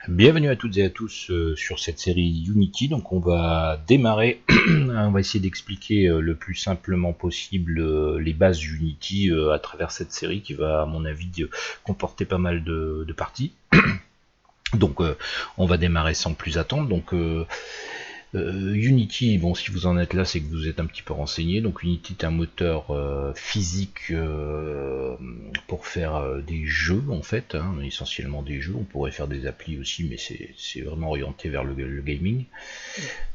Bienvenue à toutes et à tous sur cette série Unity. Donc on va démarrer, on va essayer d'expliquer le plus simplement possible les bases Unity à travers cette série qui va à mon avis comporter pas mal de parties. Donc on va démarrer sans plus attendre. Donc Unity, bon, si vous en êtes là, c'est que vous êtes un petit peu renseigné. Donc Unity est un moteur physique pour faire des jeux en fait, hein, essentiellement des jeux. On pourrait faire des applis aussi, mais c'est vraiment orienté vers le gaming.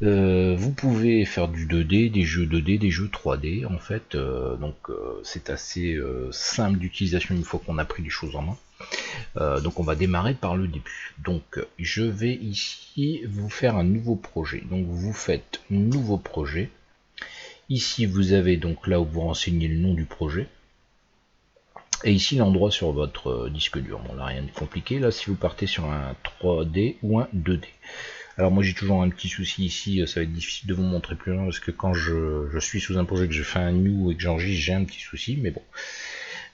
Vous pouvez faire du 2D, des jeux 2D, des jeux 3D en fait. Donc c'est assez simple d'utilisation une fois qu'on a pris les choses en main. Donc on va démarrer par le début. Donc je vais ici vous faire un nouveau projet. Donc vous faites nouveau projet. Ici vous avez donc là où vous renseignez le nom du projet. Et ici l'endroit sur votre disque dur. Bon là rien de compliqué. Là si vous partez sur un 3D ou un 2D. Alors moi j'ai toujours un petit souci ici, ça va être difficile de vous montrer plus loin parce que quand je suis sous un projet, que je fais un new et que j'enregistre, j'ai un petit souci, mais bon.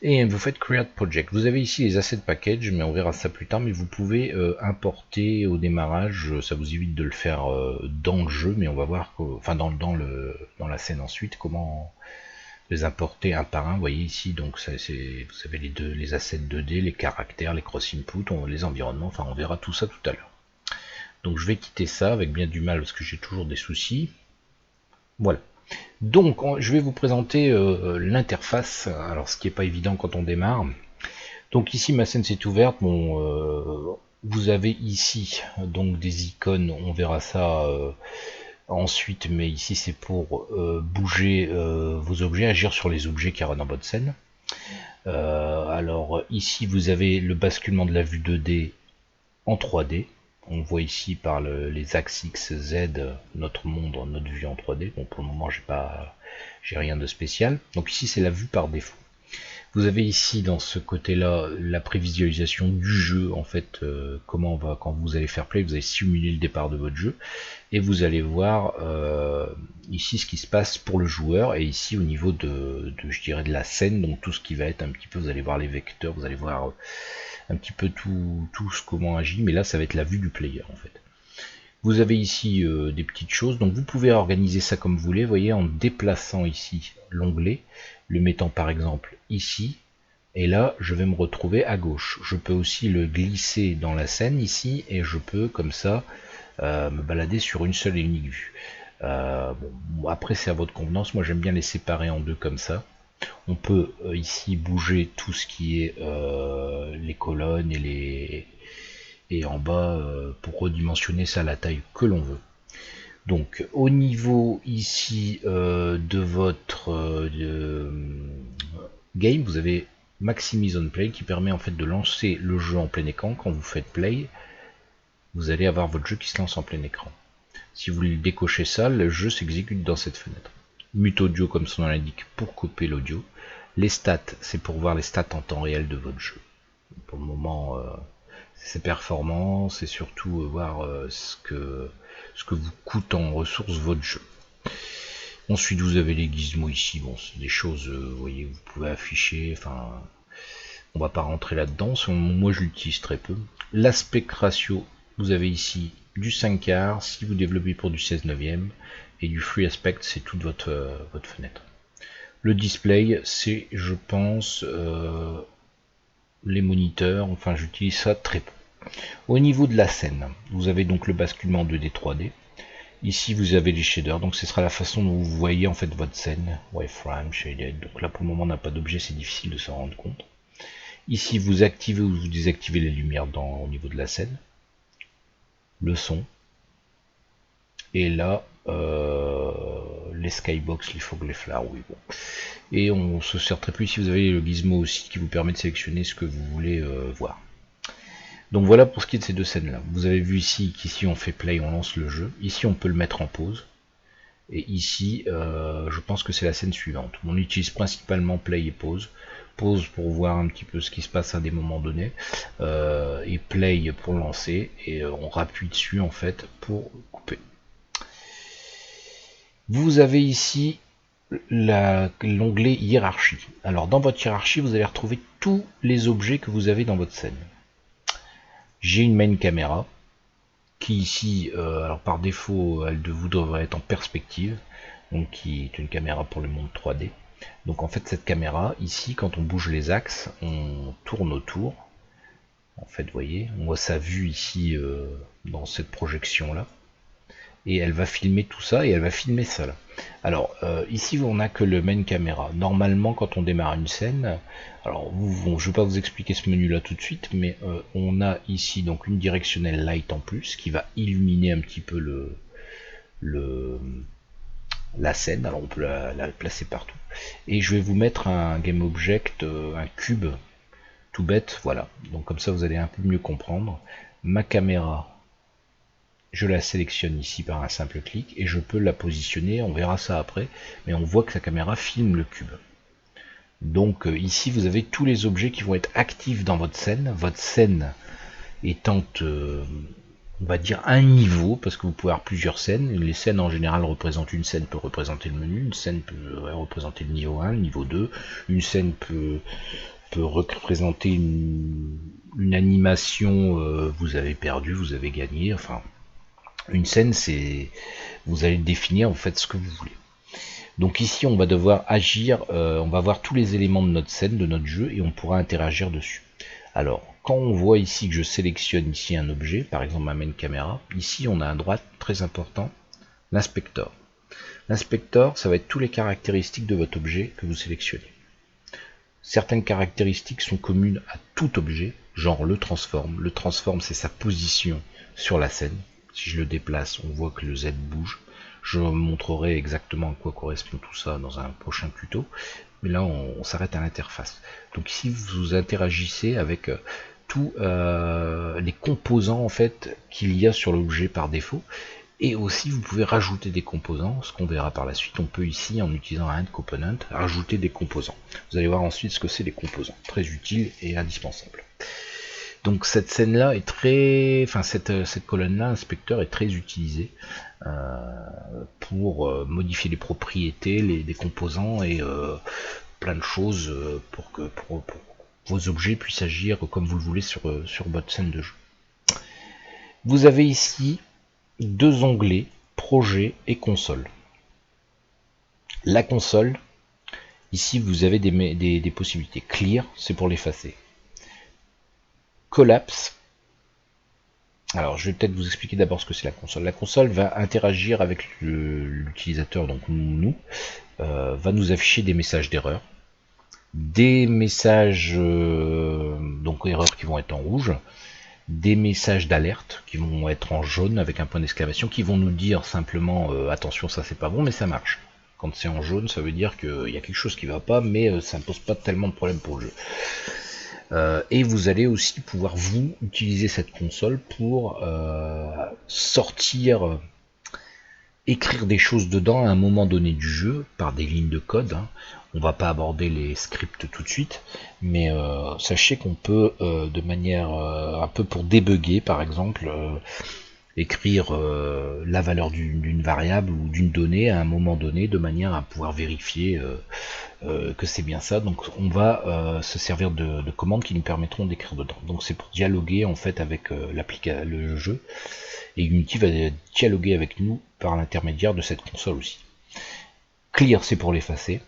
Et vous faites Create Project. Vous avez ici les assets package, mais on verra ça plus tard. Mais vous pouvez importer au démarrage. Ça vous évite de le faire dans le jeu, mais on va voir, enfin dans la scène ensuite, comment les importer un par un. Vous voyez ici, donc ça, vous avez les assets 2D, les caractères, les cross input, les environnements. Enfin, on verra tout ça tout à l'heure. Donc je vais quitter ça avec bien du mal parce que j'ai toujours des soucis. Voilà. Donc, je vais vous présenter l'interface. Alors, ce qui n'est pas évident quand on démarre. Donc ici, ma scène s'est ouverte. Bon, vous avez ici donc des icônes. On verra ça ensuite, mais ici c'est pour bouger vos objets, agir sur les objets qui y dans votre scène. Alors ici, vous avez le basculement de la vue 2D en 3D. On voit ici par les axes X, Z, notre monde, notre vue en 3D. Bon, pour le moment, j'ai rien de spécial. Donc ici, c'est la vue par défaut. Vous avez ici, dans ce côté-là, la prévisualisation du jeu. En fait, comment on va, quand vous allez faire play, vous allez simuler le départ de votre jeu. Et vous allez voir ici ce qui se passe pour le joueur. Et ici, au niveau je dirais, de la scène, donc tout ce qui va être un petit peu, vous allez voir les vecteurs, vous allez voir un petit peu tout comment agit, mais là ça va être la vue du player en fait. Vous avez ici des petites choses, donc vous pouvez organiser ça comme vous voulez, voyez, en déplaçant ici l'onglet, le mettant par exemple ici, et là je vais me retrouver à gauche. Je peux aussi le glisser dans la scène ici, et je peux comme ça me balader sur une seule et unique vue. Bon, après c'est à votre convenance, moi j'aime bien les séparer en deux comme ça. On peut ici bouger tout ce qui est les colonnes et en bas pour redimensionner ça à la taille que l'on veut. Donc au niveau ici de votre game, vous avez Maximize on Play qui permet en fait de lancer le jeu en plein écran. Quand vous faites play, vous allez avoir votre jeu qui se lance en plein écran. Si vous voulez décocher ça, le jeu s'exécute dans cette fenêtre. Mute audio comme son nom l'indique pour couper l'audio. Les stats, c'est pour voir les stats en temps réel de votre jeu. Pour le moment, c'est ses performances et surtout voir ce que vous coûte en ressources votre jeu. Ensuite, vous avez les gizmos ici. Bon, c'est des choses, vous voyez, vous pouvez afficher. Enfin, on va pas rentrer là-dedans. Moi, je l'utilise très peu. L'aspect ratio, vous avez ici du 5 quarts si vous développez pour du 16 neuvième. Et du free aspect, c'est toute votre fenêtre. Le display, c'est, je pense, les moniteurs, enfin j'utilise ça très peu. Au niveau de la scène, vous avez donc le basculement 2D 3D. Ici vous avez les shaders, donc ce sera la façon dont vous voyez en fait votre scène. Wireframe, shaded, donc là pour le moment on n'a pas d'objet, c'est difficile de s'en rendre compte. Ici vous activez ou vous désactivez les lumières au niveau de la scène. Le son. Et là, les skybox, les fog, les fleurs, oui bon. Et on se sert très peu ici, vous avez le gizmo aussi qui vous permet de sélectionner ce que vous voulez voir. Donc voilà pour ce qui est de ces deux scènes là. Vous avez vu ici qu'ici on fait play, on lance le jeu. Ici on peut le mettre en pause. Et ici je pense que c'est la scène suivante. On utilise principalement play et pause. Pause pour voir un petit peu ce qui se passe à des moments donnés. Et play pour lancer. Et on rappuie dessus en fait pour couper. Vous avez ici l'onglet hiérarchie. Alors dans votre hiérarchie, vous allez retrouver tous les objets que vous avez dans votre scène. J'ai une main caméra. qui ici, alors par défaut, vous devrait être en perspective, donc qui est une caméra pour le monde 3D. Donc en fait cette caméra, ici, quand on bouge les axes, on tourne autour. En fait, vous voyez, on voit sa vue ici dans cette projection là. Et elle va filmer tout ça et elle va filmer ça là. Alors ici on n'a que le main caméra. Normalement quand on démarre une scène, alors je ne vais pas vous expliquer ce menu là tout de suite, mais on a ici donc une directionnelle light en plus qui va illuminer un petit peu la scène. Alors on peut la placer partout. Et je vais vous mettre un game object, un cube tout bête, voilà. Donc comme ça vous allez un peu mieux comprendre. Ma caméra, je la sélectionne ici par un simple clic et je peux la positionner, on verra ça après, mais on voit que la caméra filme le cube. Donc ici vous avez tous les objets qui vont être actifs dans votre scène étant on va dire un niveau, parce que vous pouvez avoir plusieurs scènes. Les scènes en général représentent une scène peut représenter le menu, une scène peut représenter le niveau 1, le niveau 2, une scène peut représenter une animation, vous avez perdu, vous avez gagné, enfin une scène, c'est vous allez définir en fait ce que vous voulez. Donc ici on va devoir agir, on va voir tous les éléments de notre scène, de notre jeu, et on pourra interagir dessus. Alors quand on voit ici que je sélectionne ici un objet, par exemple ma main caméra, ici on a à droite, très important, l'inspecteur. L'inspecteur, ça va être toutes les caractéristiques de votre objet que vous sélectionnez. Certaines caractéristiques sont communes à tout objet, genre le transform. Le transform, c'est sa position sur la scène. Si je le déplace, on voit que le Z bouge. Je montrerai exactement à quoi correspond tout ça dans un prochain tuto. Mais là, on s'arrête à l'interface. Donc ici, vous interagissez avec tous les composants en fait qu'il y a sur l'objet par défaut. Et aussi, vous pouvez rajouter des composants, ce qu'on verra par la suite. On peut ici, en utilisant un Add Component, rajouter des composants. Vous allez voir ensuite ce que c'est les composants. Très utile et indispensable. Donc cette scène-là est très... Enfin, cette colonne-là, inspecteur, est très utilisée pour modifier les propriétés des composants et plein de choses pour que vos objets puissent agir comme vous le voulez sur votre scène de jeu. Vous avez ici deux onglets, projet et console. La console, ici vous avez des possibilités. Clear, c'est pour l'effacer. Collapse, alors je vais peut-être vous expliquer d'abord ce que c'est la console. La console va interagir avec l'utilisateur, donc nous, va nous afficher des messages d'erreur, des messages donc erreurs qui vont être en rouge, des messages d'alerte qui vont être en jaune avec un point d'exclamation, qui vont nous dire simplement attention, ça c'est pas bon, mais ça marche. Quand c'est en jaune, ça veut dire qu'il y a quelque chose qui va pas, mais ça ne pose pas tellement de problème pour le jeu. Et vous allez aussi pouvoir vous utiliser cette console pour sortir, écrire des choses dedans à un moment donné du jeu par des lignes de code. On va pas aborder les scripts tout de suite, mais sachez qu'on peut de manière un peu pour débugger par exemple écrire la valeur d'une variable ou d'une donnée à un moment donné de manière à pouvoir vérifier que c'est bien ça. Donc on va se servir de commandes qui nous permettront d'écrire dedans. Donc c'est pour dialoguer en fait avec le jeu, et Unity va dialoguer avec nous par l'intermédiaire de cette console aussi. Clear, c'est pour l'effacer.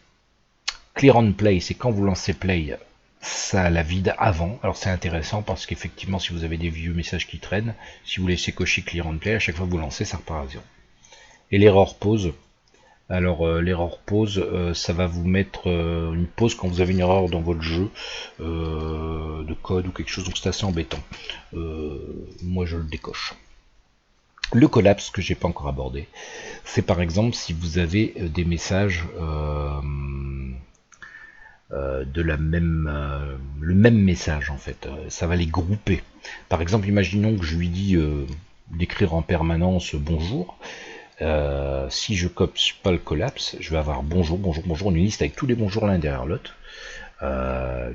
Clear on play, c'est quand vous lancez play, ça la vide avant. Alors c'est intéressant parce qu'effectivement si vous avez des vieux messages qui traînent, si vous laissez cocher clear on play, à chaque fois que vous lancez, ça repart à zéro. Et l'erreur pause, alors l'erreur pause, ça va vous mettre une pause quand vous avez une erreur dans votre jeu de code ou quelque chose, donc c'est assez embêtant. Moi je le décoche. Le collapse que j'ai pas encore abordé, c'est par exemple si vous avez des messages le même message en fait, ça va les grouper. Par exemple, imaginons que je lui dis d'écrire en permanence bonjour. Si je copie pas le collapse, je vais avoir bonjour, bonjour, bonjour, une liste avec tous les bonjours l'un derrière l'autre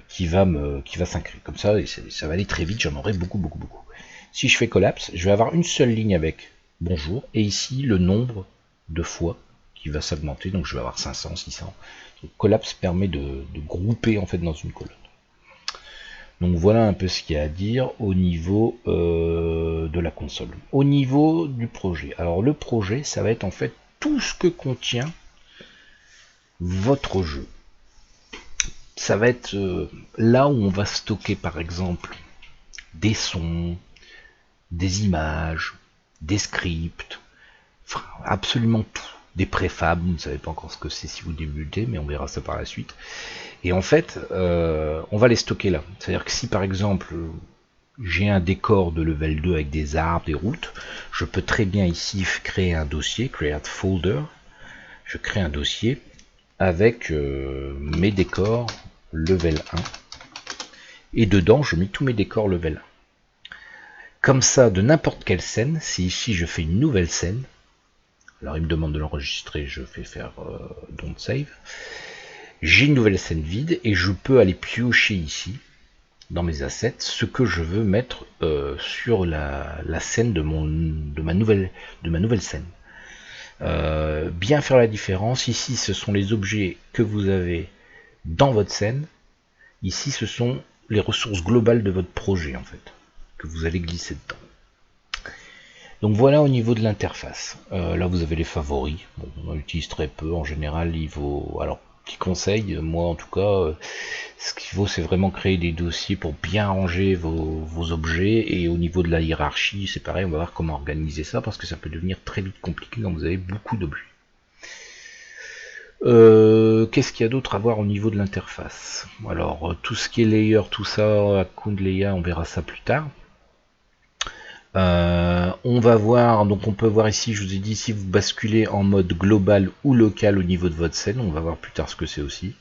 qui va s'inscrire comme ça, et ça va aller très vite, j'en aurai beaucoup. Si je fais collapse, je vais avoir une seule ligne avec bonjour, et ici le nombre de fois qui va s'augmenter, donc je vais avoir 500, 600. Donc, collapse permet de grouper en fait dans une colonne. Donc voilà un peu ce qu'il y a à dire au niveau de la console. console. Au niveau du projet, alors le projet, ça va être en fait tout ce que contient votre jeu. Ça va être là où on va stocker par exemple des sons, des images, des scripts, enfin, absolument tout. Des préfabs, vous ne savez pas encore ce que c'est si vous débutez, mais on verra ça par la suite. Et en fait, on va les stocker là. C'est-à-dire que si par exemple j'ai un décor de level 2 avec des arbres, des routes, je peux très bien ici créer un dossier, create folder. Je crée un dossier avec mes décors level 1. Et dedans, je mets tous mes décors level 1. Comme ça, de n'importe quelle scène, si ici je fais une nouvelle scène, alors il me demande de l'enregistrer, je fais faire don't save, j'ai une nouvelle scène vide et je peux aller piocher ici, dans mes assets, ce que je veux mettre sur la scène de ma nouvelle scène. Bien faire la différence, ici ce sont les objets que vous avez dans votre scène, ici ce sont les ressources globales de votre projet en fait, que vous allez glisser dedans. Donc voilà au niveau de l'interface. Là vous avez les favoris. Bon, on en utilise très peu. En général, il vaut. Alors, petit conseil, moi en tout cas, ce qu'il faut c'est vraiment créer des dossiers pour bien ranger vos objets. Et au niveau de la hiérarchie, c'est pareil, on va voir comment organiser ça parce que ça peut devenir très vite compliqué quand vous avez beaucoup d'objets. Qu'est-ce qu'il y a d'autre à voir au niveau de l'interface? Alors, tout ce qui est layer, tout ça, account layer, on verra ça plus tard. On va voir, donc on peut voir ici, je vous ai dit, si vous basculez en mode global ou local au niveau de votre scène, on va voir plus tard ce que c'est aussi.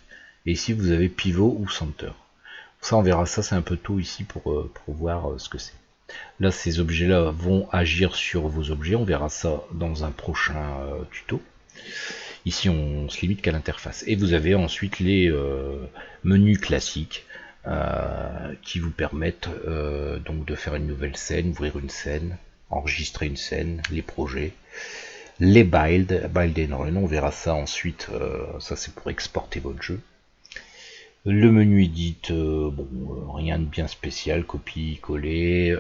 Et ici vous avez pivot ou center. Ça on verra ça, c'est un peu tôt ici pour voir ce que c'est. Là ces objets là vont agir sur vos objets, on verra ça dans un prochain tuto. Ici on se limite qu'à l'interface. Et vous avez ensuite les menus classiques. Qui vous permettent donc de faire une nouvelle scène, ouvrir une scène, enregistrer une scène, les projets, les build and on verra ça ensuite, ça c'est pour exporter votre jeu. Le menu edit, bon, rien de bien spécial, copie, coller,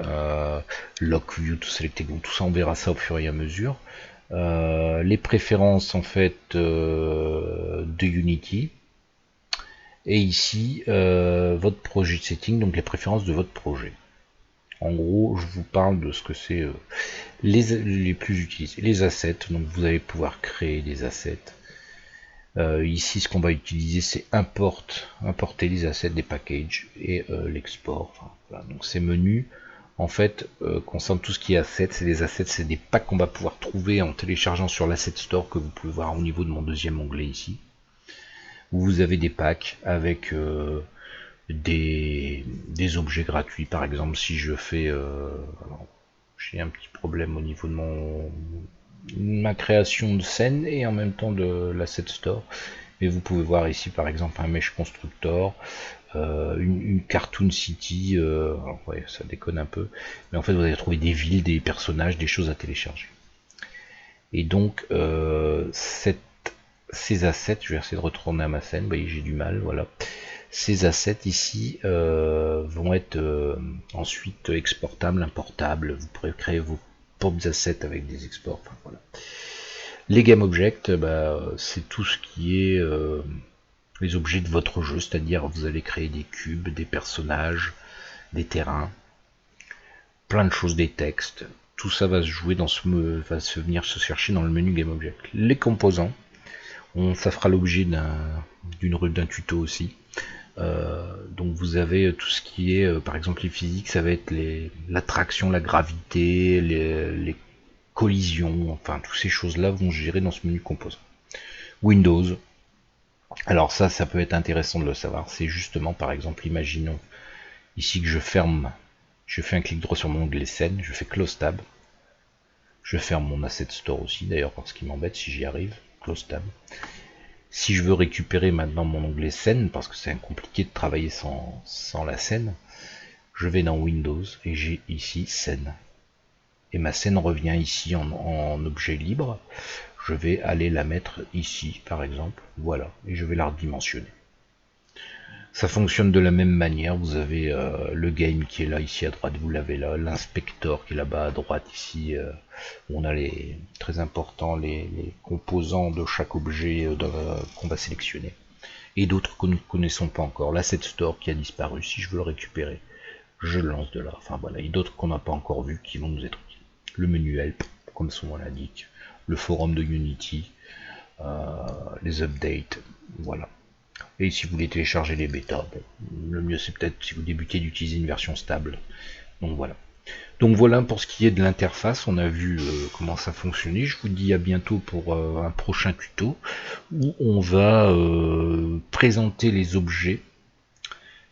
lock view, tout selecter, tout ça on verra ça au fur et à mesure. Les préférences en fait de Unity. Et ici, votre projet de setting, donc les préférences de votre projet. En gros, je vous parle de ce que c'est les plus utilisés. Les assets, donc vous allez pouvoir créer des assets. Ici, ce qu'on va utiliser, c'est importer les assets des packages et l'export. Enfin, voilà. Donc ces menus, en fait, concernent tout ce qui est assets. C'est des assets, c'est des packs qu'on va pouvoir trouver en téléchargeant sur l'asset store que vous pouvez voir au niveau de mon deuxième onglet ici. Vous avez des packs avec des objets gratuits. Par exemple, si je fais j'ai un petit problème au niveau de ma création de scène et en même temps de l'asset store, mais vous pouvez voir ici par exemple un mesh constructor, une cartoon city, alors ouais, ça déconne un peu, mais en fait vous allez trouver des villes, des personnages, des choses à télécharger. Et donc ces assets, je vais essayer de retourner à ma scène, vous voyez j'ai du mal, voilà. Ces assets ici vont être ensuite exportables, importables, vous pourrez créer vos propres assets avec des exports, enfin, voilà. Les game objects, c'est tout ce qui est les objets de votre jeu, c'est-à-dire vous allez créer des cubes, des personnages, des terrains, plein de choses, des textes, tout ça va se jouer dans va se venir se chercher dans le menu game object. Les composants, ça fera l'objet d'un tuto aussi. Donc vous avez tout ce qui est par exemple les physiques, ça va être l'attraction, la gravité, les collisions, enfin toutes ces choses là vont gérer dans ce menu composant. Windows, alors ça peut être intéressant de le savoir, c'est justement par exemple, imaginons ici que je ferme, je fais un clic droit sur mon onglet scène, je fais close tab, je ferme mon asset store aussi d'ailleurs parce qu'il m'embête si j'y arrive, close tab. Si je veux récupérer maintenant mon onglet scène, parce que c'est compliqué de travailler sans la scène, je vais dans Windows et j'ai ici scène. Et ma scène revient ici en objet libre. Je vais aller la mettre ici par exemple, voilà, et je vais la redimensionner. Ça fonctionne de la même manière, vous avez le game qui est là ici à droite, vous l'avez là, l'inspecteur qui est là-bas à droite ici, où on a les très importants, les composants de chaque objet qu'on va sélectionner. Et d'autres que nous ne connaissons pas encore. L'asset store qui a disparu, si je veux le récupérer, je le lance de là. Enfin voilà, et d'autres qu'on n'a pas encore vus qui vont nous être utiles. Le menu help, comme son nom l'indique, le forum de Unity, les updates, voilà. Et si vous voulez télécharger les bêtas, bon, le mieux c'est peut-être si vous débutez d'utiliser une version stable. Donc voilà. Donc voilà pour ce qui est de l'interface, on a vu comment ça fonctionnait. Je vous dis à bientôt pour un prochain tuto où on va présenter les objets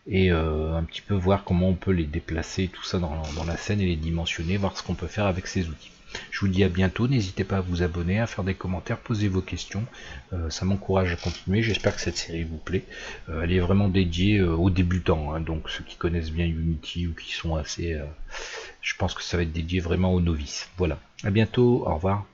et un petit peu voir comment on peut les déplacer, tout ça dans la scène et les dimensionner, voir ce qu'on peut faire avec ces outils. Je vous dis à bientôt, n'hésitez pas à vous abonner, à faire des commentaires, poser vos questions, ça m'encourage à continuer, j'espère que cette série vous plaît. Elle est vraiment dédiée aux débutants, hein, donc ceux qui connaissent bien Unity ou qui sont assez... je pense que ça va être dédié vraiment aux novices. Voilà, à bientôt, au revoir.